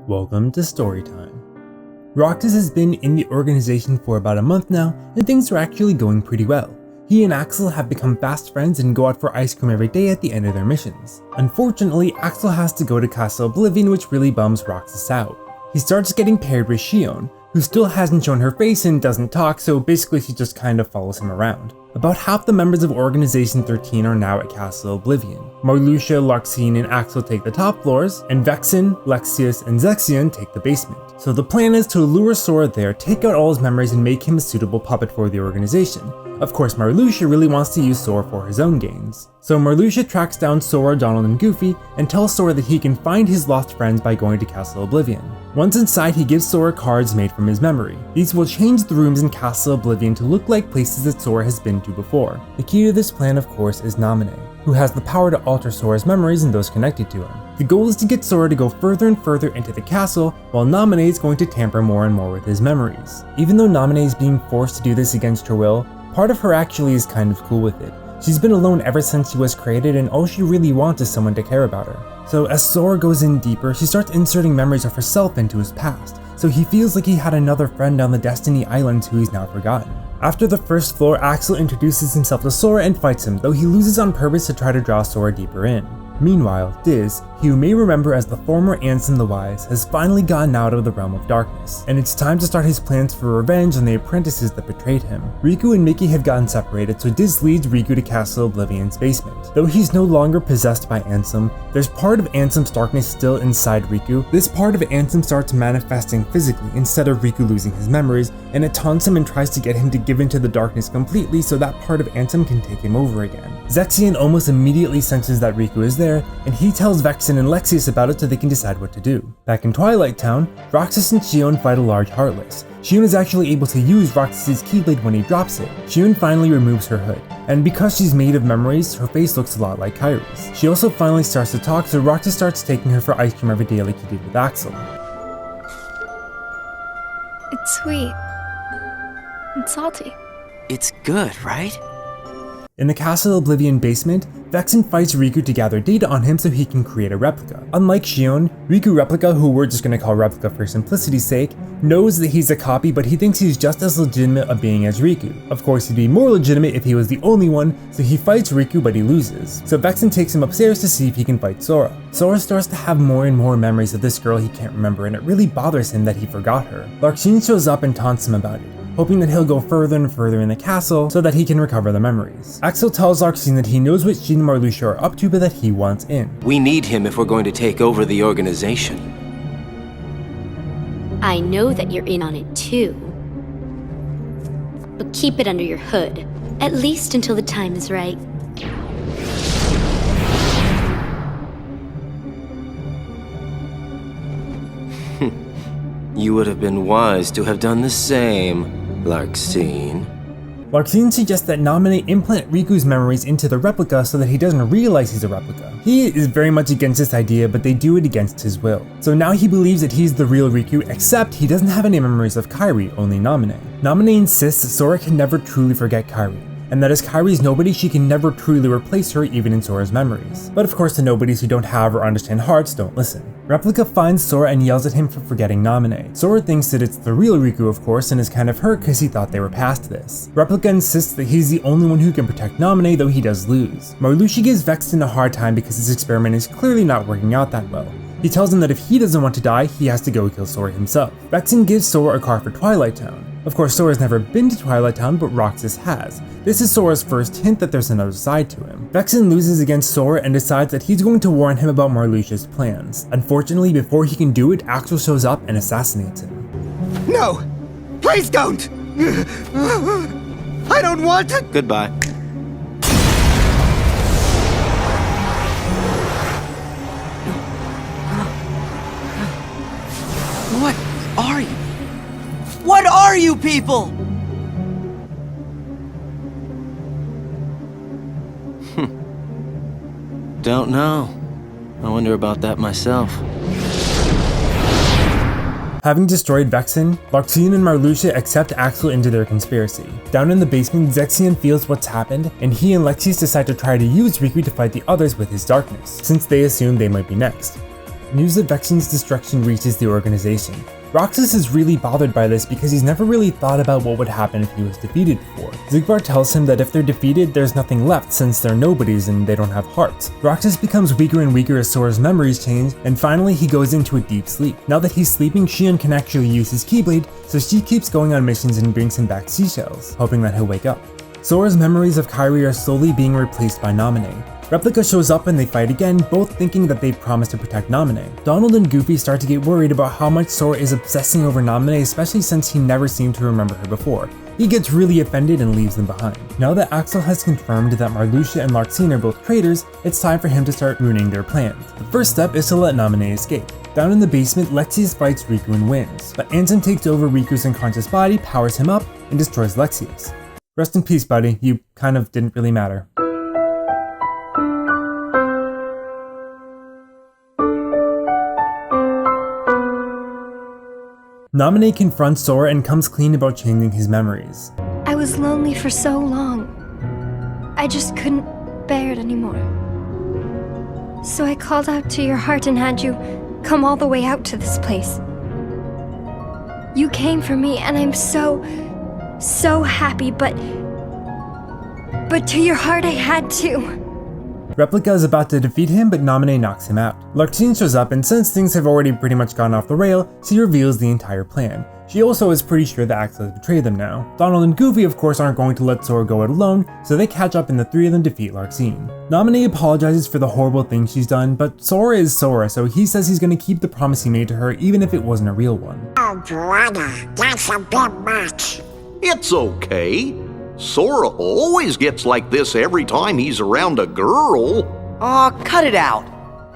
Welcome to Storytime. Roxas has been in the organization for about a month now, and things are actually going pretty well. He and Axel have become fast friends and go out for ice cream every day at the end of their missions. Unfortunately, Axel has to go to Castle Oblivion, which really bums Roxas out. He starts getting paired with Shion, who still hasn't shown her face and doesn't talk, so basically she just kind of follows him around. About half the members of Organization 13 are now at Castle Oblivion. Marluxia, Larxene, and Axel take the top floors, and Vexen, Lexius, and Zexion take the basement. So the plan is to lure Sora there, take out all his memories, and make him a suitable puppet for the organization. Of course, Marluxia really wants to use Sora for his own gains. So Marluxia tracks down Sora, Donald, and Goofy, and tells Sora that he can find his lost friends by going to Castle Oblivion. Once inside, he gives Sora cards made from his memory. These will change the rooms in Castle Oblivion to look like places that Sora has been to before. The key to this plan, of course, is Naminé, who has the power to alter Sora's memories and those connected to him. The goal is to get Sora to go further and further into the castle, while Naminé is going to tamper more and more with his memories. Even though Naminé is being forced to do this against her will, part of her actually is kind of cool with it. She's been alone ever since she was created, and all she really wants is someone to care about her. So as Sora goes in deeper, she starts inserting memories of herself into his past, so he feels like he had another friend on the Destiny Islands who he's now forgotten. After the first floor, Axel introduces himself to Sora and fights him, though he loses on purpose to try to draw Sora deeper in. Meanwhile, Diz, who you may remember as the former Ansem the Wise, has finally gotten out of the realm of darkness, and it's time to start his plans for revenge on the apprentices that betrayed him. Riku and Mickey have gotten separated, so Diz leads Riku to Castle Oblivion's basement. Though he's no longer possessed by Ansem, there's part of Ansem's darkness still inside Riku. This part of Ansem starts manifesting physically instead of Riku losing his memories, and it taunts him and tries to get him to give into the darkness completely so that part of Ansem can take him over again. Zexion almost immediately senses that Riku is there, and he tells Vexen and Lexius about it so they can decide what to do. Back in Twilight Town, Roxas and Shion fight a large Heartless. Shion is actually able to use Roxas' Keyblade when he drops it. Shion finally removes her hood, and because she's made of memories, her face looks a lot like Kairi's. She also finally starts to talk, so Roxas starts taking her for ice cream every day like he did with Axel. It's sweet. And salty. It's good, right? In the Castle Oblivion basement, Vexen fights Riku to gather data on him so he can create a replica. Unlike Shion, Riku Replica, who we're just gonna call Replica for simplicity's sake, knows that he's a copy, but he thinks he's just as legitimate a being as Riku. Of course, he'd be more legitimate if he was the only one, so he fights Riku but he loses. So Vexen takes him upstairs to see if he can fight Sora. Sora starts to have more and more memories of this girl he can't remember, and it really bothers him that he forgot her. Larxene shows up and taunts him about it, hoping that he'll go further and further in the castle so that he can recover the memories. Axel tells Larxene that he knows what she and Marluxia are up to, but that he wants in. We need him if we're going to take over the organization. I know that you're in on it too. But keep it under your hood, at least until the time is right. You would have been wise to have done the same, Larxene. Larxene suggests that Naminé implant Riku's memories into the replica so that he doesn't realize he's a replica. He is very much against this idea, but they do it against his will. So now he believes that he's the real Riku, except he doesn't have any memories of Kairi, only Naminé. Naminé insists that Sora can never truly forget Kairi, and that as Kairi's nobody, she can never truly replace her even in Sora's memories. But of course the nobodies who don't have or understand hearts don't listen. Replica finds Sora and yells at him for forgetting Naminé. Sora thinks that it's the real Riku, of course, and is kind of hurt because he thought they were past this. Replica insists that he's the only one who can protect Naminé, though he does lose. Marluxia gives Vexen a hard time because his experiment is clearly not working out that well. He tells him that if he doesn't want to die, he has to go kill Sora himself. Vexen gives Sora a car for Twilight Town. Of course, Sora's never been to Twilight Town, but Roxas has. This is Sora's first hint that there's another side to him. Vexen loses against Sora and decides that he's going to warn him about Marluxia's plans. Unfortunately, before he can do it, Axel shows up and assassinates him. No! Please don't! I don't want to! Goodbye. What are you? What are you people? Don't know. I wonder about that myself. Having destroyed Vexen, Larxene and Marluxia accept Axel into their conspiracy. Down in the basement, Zexion feels what's happened, and he and Lexius decide to try to use Riku to fight the others with his darkness, since they assume they might be next. news of Vexian's destruction reaches the organization. Roxas is really bothered by this because he's never really thought about what would happen if he was defeated before. Xigbar tells him that if they're defeated, there's nothing left since they're nobodies and they don't have hearts. Roxas becomes weaker and weaker as Sora's memories change, and finally he goes into a deep sleep. Now that he's sleeping, Xion can actually use his Keyblade, so she keeps going on missions and brings him back seashells, hoping that he'll wake up. Sora's memories of Kairi are slowly being replaced by Naminé. Replica shows up and they fight again, both thinking that they've promised to protect Naminé. Donald and Goofy start to get worried about how much Sora is obsessing over Naminé, especially since he never seemed to remember her before. He gets really offended and leaves them behind. Now that Axel has confirmed that Marluxia and Larxene are both traitors, it's time for him to start ruining their plans. The first step is to let Naminé escape. Down in the basement, Lexaeus fights Riku and wins, but Ansem takes over Riku's unconscious body, powers him up, and destroys Lexaeus. Rest in peace, buddy, you kind of didn't really matter. Naminé confronts Sora and comes clean about changing his memories. I was lonely for so long. I just couldn't bear it anymore. So I called out to your heart and had you come all the way out to this place. You came for me and I'm so happy, but to your heart I had to. Replica is about to defeat him, but Naminé knocks him out. Larxene shows up, and since things have already pretty much gone off the rail, she reveals the entire plan. She also is pretty sure that Axel has betrayed them now. Donald and Goofy of course aren't going to let Sora go out alone, so they catch up and the three of them defeat Larxene. Naminé apologizes for the horrible thing she's done, but Sora is Sora, so he says he's going to keep the promise he made to her even if it wasn't a real one. Oh brother, that's a bit much. It's okay. Sora always gets like this every time he's around a girl. Aw, cut it out.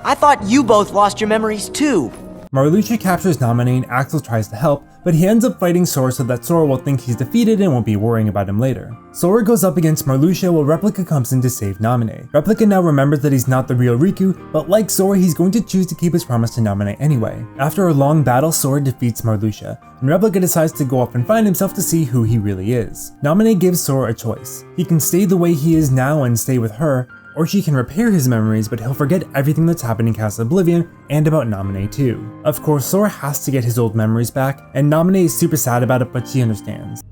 I thought you both lost your memories too. Marluxia captures Naminé and Axel tries to help, but he ends up fighting Sora so that Sora will think he's defeated and won't be worrying about him later. Sora goes up against Marluxia while Replica comes in to save Naminé. Replica now remembers that he's not the real Riku, but like Sora, he's going to choose to keep his promise to Naminé anyway. After a long battle, Sora defeats Marluxia, and Replica decides to go off and find himself to see who he really is. Naminé gives Sora a choice. He can stay the way he is now and stay with her, or she can repair his memories, but he'll forget everything that's happened in Castle Oblivion and about Naminé too. Of course, Sora has to get his old memories back, and Naminé is super sad about it, but she understands.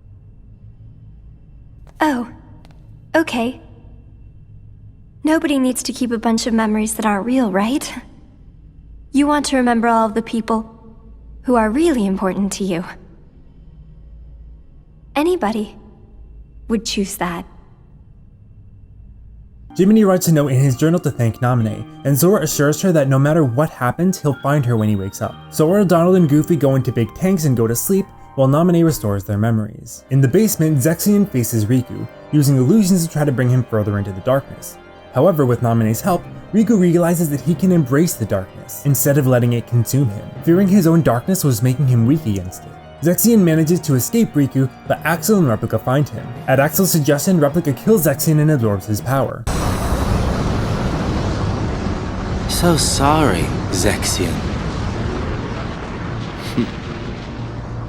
Oh, okay. Nobody needs to keep a bunch of memories that aren't real, right? You want to remember all of the people who are really important to you. Anybody would choose that. Jiminy writes a note in his journal to thank Naminé, and Sora assures her that no matter what happens, he'll find her when he wakes up. Sora, Donald, and Goofy go into big tanks and go to sleep, while Naminé restores their memories. In the basement, Zexion faces Riku, using illusions to try to bring him further into the darkness. However, with Naminé's help, Riku realizes that he can embrace the darkness, instead of letting it consume him. Fearing his own darkness was making him weak against it. Zexion manages to escape Riku, but Axel and Replica find him. At Axel's suggestion, Replica kills Zexion and absorbs his power. So sorry, Zexion.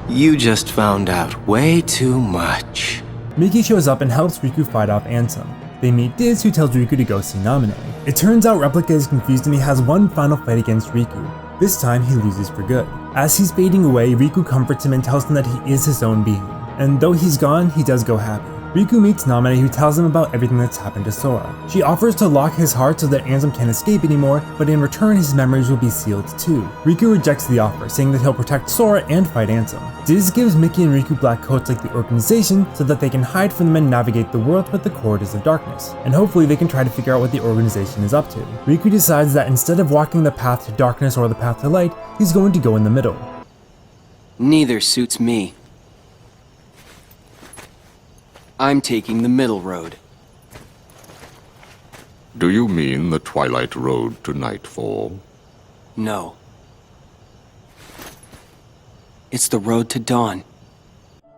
You just found out way too much. Miki shows up and helps Riku fight off Ansem. They meet Diz, who tells Riku to go see Naminé. It turns out Replica is confused and he has one final fight against Riku. This time he loses for good. As he's fading away, Riku comforts him and tells him that he is his own being. And though he's gone, he does go happy. Riku meets Naminé, who tells him about everything that's happened to Sora. She offers to lock his heart so that Ansem can't escape anymore, but in return his memories will be sealed too. Riku rejects the offer, saying that he'll protect Sora and fight Ansem. Diz gives Mickey and Riku black coats like the organization so that they can hide from them and navigate the world with the corridors of darkness, and hopefully they can try to figure out what the organization is up to. Riku decides that instead of walking the path to darkness or the path to light, he's going to go in the middle. Neither suits me. I'm taking the middle road. Do you mean the Twilight Road to Nightfall? No. It's the road to dawn.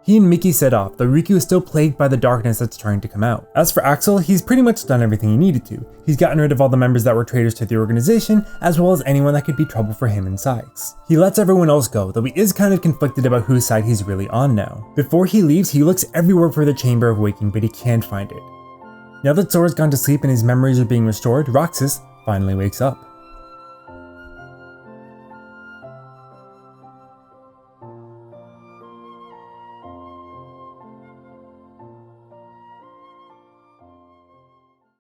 He and Mickey set off, though Riku is still plagued by the darkness that's trying to come out. As for Axel, he's pretty much done everything he needed to. He's gotten rid of all the members that were traitors to the organization, as well as anyone that could be trouble for him and Sykes. He lets everyone else go, though he is kind of conflicted about whose side he's really on now. Before he leaves, he looks everywhere for the Chamber of Waking, but he can't find it. Now that Sora's gone to sleep and his memories are being restored, Roxas finally wakes up.